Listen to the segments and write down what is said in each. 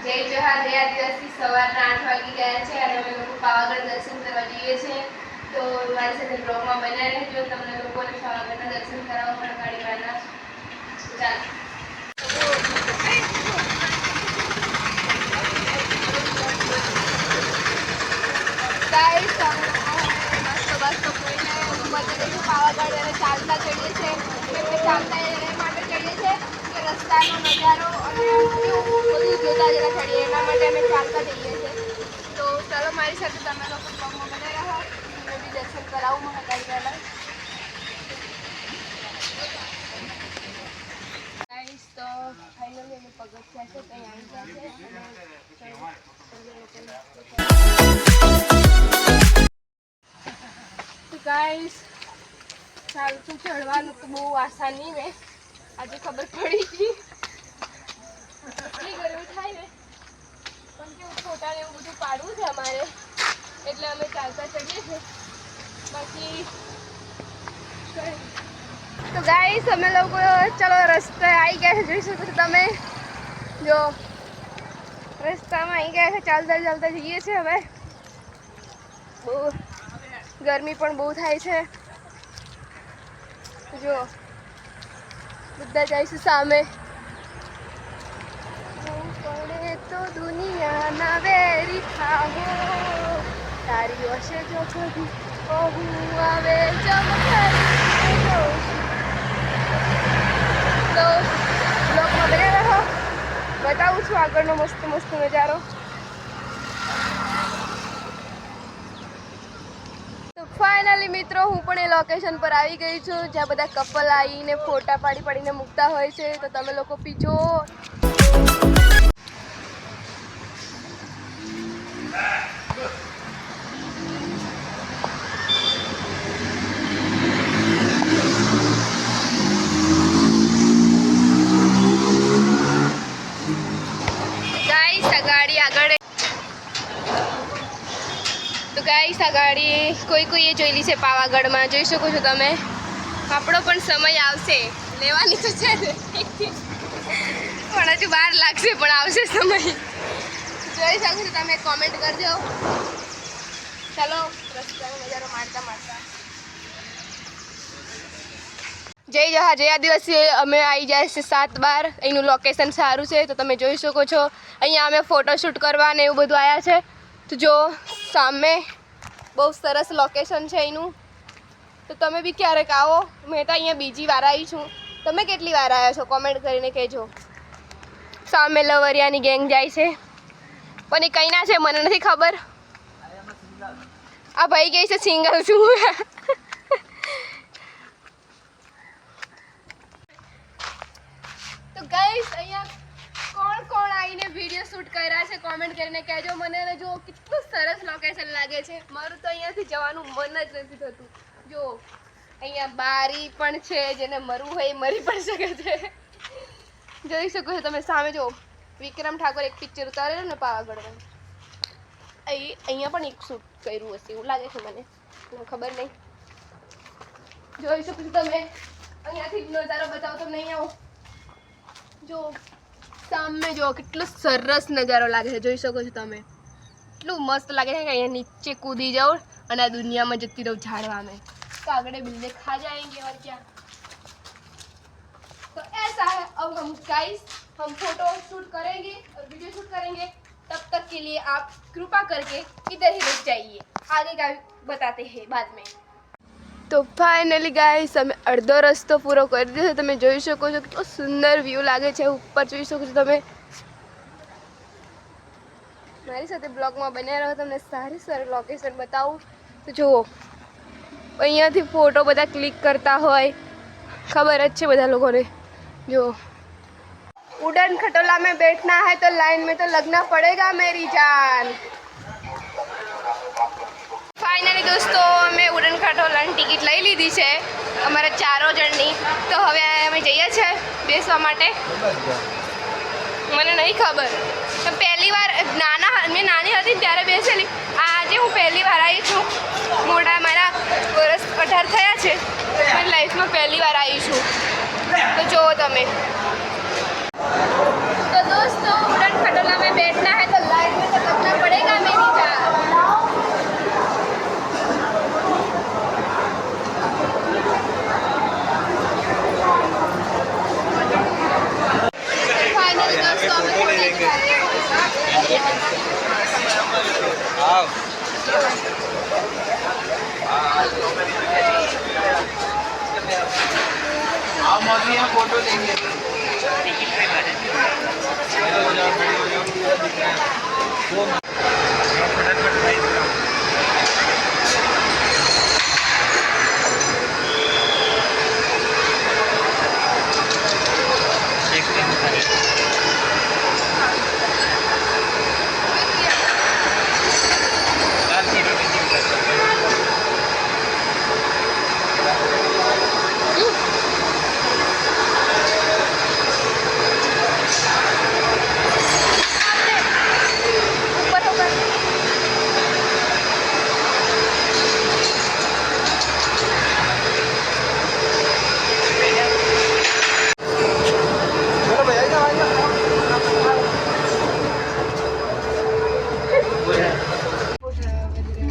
જય જોહાર જય આદિવાસી સવારના 8 વાગી ગયા છે અને અમે લોકો પાવાગઢ દર્શન કરવા જઈએ છીએ તો મારી સાથે બ્લોગમાં બન્યા રહેજો તમને લોકોને પાવાગઢના દર્શન કરાવો મહાકાળી માના પાવાગઢ અને ચાલતા ચડીએ છીએ એટલે ચાલતા એ માટે ચડીએ છીએ કે રસ્તાનો નજારો અને બધું જોતા જરા ચડીએ એના માટે અમે ચાલતા જઈએ છીએ તો ચાલો મારી સાથે તમે લોકો બ્લોગમાં બને રહો હું બી દર્શન કરાવું મહાકાળી માના ગાઈસ તો ફાઇનલી અમે પગથિયા છે ત્યાં આવી ગયા છે ગાઈસ ચાલતું ચડવાનું તો બહુ આસાન નહીં ને આજે ખબર પડી ગઈ એટલી ગરમી થાય ને પણ કેવું ફોટાને એવું બધું પાડવું છે અમારે એટલે અમે ચાલતા ચડીએ છીએ બાકી તો ગાઈસ અમે લોકો ચલો રસ્તે આવી ગયા છે જોઈ શકો છો તમે જો રસ્તામાં આવી ગયા છે ચાલતા ચાલતા જઈએ છીએ હવે બહુ ગરમી પણ બહુ થાય છે જો બધા જઈશું સામે પડે તો દુનિયાના વેરી ખાવો તારી હશે જો કદી હું આવે તો બ્લોગમાં બને રહો બતાવું છું આગળનો મસ્ત મસ્ત નજારો ફાઇનલી મિત્રો હું પણ એ લોકેશન પર આવી ગઈ છું જ્યાં બધા કપલ આવીને ફોટા પાડીને મૂકતા હોય છે તો તમે લોકો પીજો ગાઈસ આ ગાડી આગળ તો ગાઈસ આ ગાડી કોઈએ જોયેલી છે પાવાગઢમાં જોઈ શકો છો તમે આપણો પણ સમય આવશે લેવાની તો છે ને પણ હજુ વાર લાગશે પણ આવશે સમય જોઈ શકો છો તમે કોમેન્ટ કરજો ચાલો રસ્તાનો નજારો માણતા જય જોહાર જય આદિવાસી અમે આવી જાય છે 7-12 એનું લોકેશન સારું છે તો તમે જોઈ શકો છો અહીંયા અમે ફોટોશૂટ કરવા ને એવું બધું આવ્યા છે તો જો સામે બહુ સરસ લોકેશન છે એનું તો તમે બી ક્યારેક આવો મેં તો અહીંયા બીજી વાર આવી છું તમે કેટલી વાર આવ્યા છો કોમેન્ટ કરીને કહેજો સામે લવરિયાની ગેંગ જાય છે પણ એ કંઈ ના છે મને નથી ખબર આ ભાઈ કહે છે સિંગલ છું તો ગાઈસ અહીંયા કોણ આવીને વિડીયો શૂટ કર્યા છે કોમેન્ટ કરીને કહેજો મને જો કેટલું સરસ લોકેશન લાગે છે મારું તો અહીંયાથી જવાનું મન જ નથી થતું જો અહીંયા બારી પણ છે જેને મરવું હોય એ મરી પણ શકે છે જોઈ શકો છો તમે સામે જો વિક્રમ ઠાકોર એક પિક્ચર ઉતારેલું ને પાવાગઢમાં અહીંયા પણ એક શૂટ કર્યું હશે એવું લાગે છે મને ખબર નહીં જોઈ શકો છો તમે અહીંયાથી નજારો બતાવો તો નહીં આવો જો સામે જો કેટલો સરસ નજારો લાગે છે જોઈ શકો છો તમે એટલું મસ્ત લાગે છે કે અહીંયા નીચે કૂદી જાઓ અને આ દુનિયામાં જતી રહું ઝાડવા में तो आगे बिल्ले खा जाएंगे और क्या तो ऐसा है अब हम गाइस हम फोटो शूट करेंगे और वीडियो शूट करेंगे तब तक के लिए आप कृपा करके इधर ही रुक जाइए आगे का बताते हैं बाद में તો ફાઇનલી ગાઈસ અમે અડધો રસ્તો પૂરો કરી દીધો તમે જોઈ શકો છો કેટલો સુંદર વ્યૂ લાગે છે ઉપર જોઈ શકો છો તમે મારી સાથે બ્લોગમાં બન્યા રહો તમને સારી સારી લોકેશન બતાવું તો જુઓ અહીંયાથી ફોટો બધા ક્લિક કરતા હોય ખબર જ છે બધા લોકોને જો उड़न खटोला में बैठना है तो लाइन में तो लगना पड़ेगा मेरी जान फाइनली दोस्तों અમે ઉડન ખટોલાની ટિકિટ લઈ લીધી છે અમારા 4 જણની તો હવે અમે જઈએ છીએ બેસવા માટે મને નહીં ખબર પહેલી વાર મેં નાની હતી ત્યારે બેસેલી આજે હું પહેલી વાર આવી છું મોટા મારા વર્ષ 18 થયા છે મારી લાઈફમાં પહેલી વાર આવી છું તો જુઓ તમે तो दोस्तों उड़न खटोला में बैठ फोटो लेंगे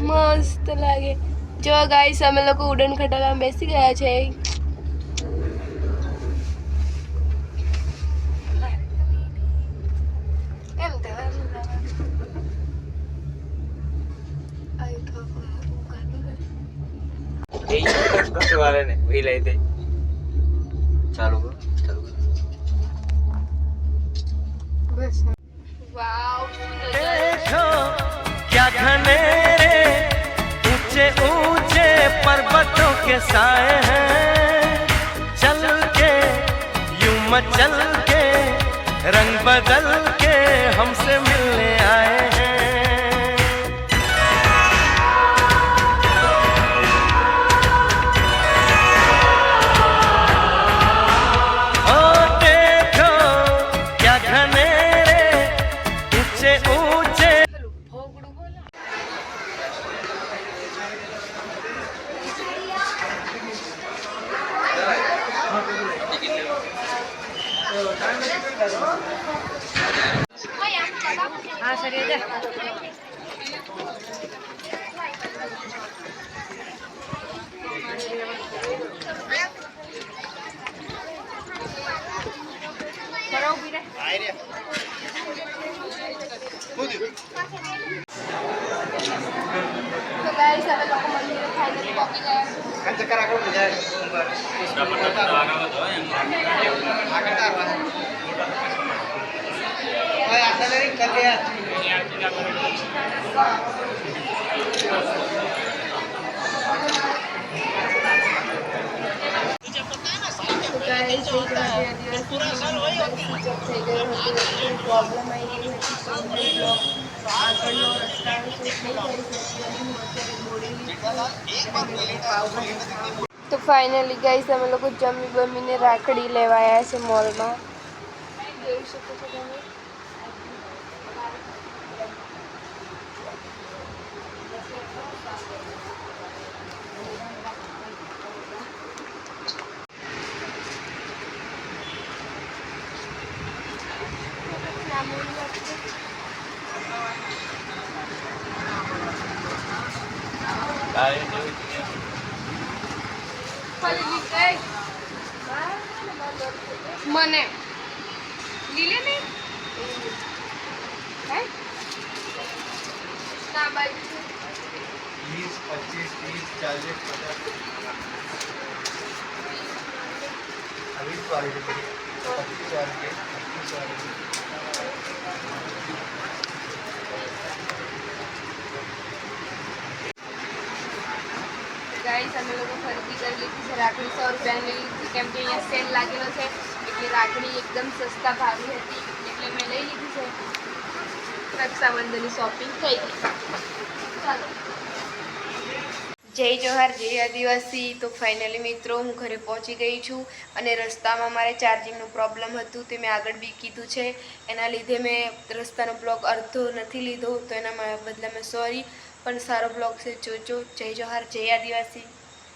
મસ્ત લાગે. જો ગાઈસ અમે લોકો ઉડન ખટારામાં બેસી ગયા છે. એમ તો वाले ने वही लाए थे चालू करो બસ વાવ क्या घनेरे ऊंचे ऊंचे पर्वतों के साए हैं चल के यूं मचल के रंग बदल के हमसे मिलने आए हैं ओ देखो क्या घनेरे ऊंचे ऊंचे ભોગડું બોલા. હા સર એ કરો ઊભી રહે. તો ગાઈસ અમે લોકો મંદિરે ફાઇનલી પહોંચી ગયા છે. kan cakar aku belajar oh ya ada lagi kan ya તો ગાઈસ એક વાગ્યા દિવસની થઈ ગયો હતો. પ્રોબ્લેમ આવી ગઈ હતી તો હું બ્લોગ આગળનો રસ્તાનો શૂટ નહીં કરી શકી અને હું અત્યારે બોડેલી પાવભાજી. તો ફાઇનલી ગાઈસ અમે લોકો જમી બમીને રાખડી લેવા આવ્યા છે મોલમાં. જોઈ શકો છો તમે. મને લીલે ને ના બાઈ 20 25 30 40 50 अभी तो आ रही है 25 वाली के 25 वाली ગાઈસ અમે લોકો ખરીદી કરી લીધી છે. રાખડી 100 રૂપિયાની લીધી કેમ કે અહીંયા સેલ લાગેલો છે એટલે રાખડી એકદમ સસ્તા ભાવે હતી એટલે મેં લઈ લીધી છે. રક્ષાબંધનની શોપિંગ થઈ ગઈ. ચાલો જય જોહાર જય આદિવાસી. તો ફાઇનલી મિત્રો હું ઘરે પહોંચી ગઈ છું અને રસ્તામાં મારે ચાર્જિંગનું પ્રોબ્લેમ હતું તે મેં આગળ બી કીધું છે. એના લીધે મેં રસ્તાનો બ્લોગ અડધો નથી લીધો તો એના બદલે મેં સોરી. પણ સારો બ્લોગ છે જોજો. જય જોહાર જય આદિવાસી.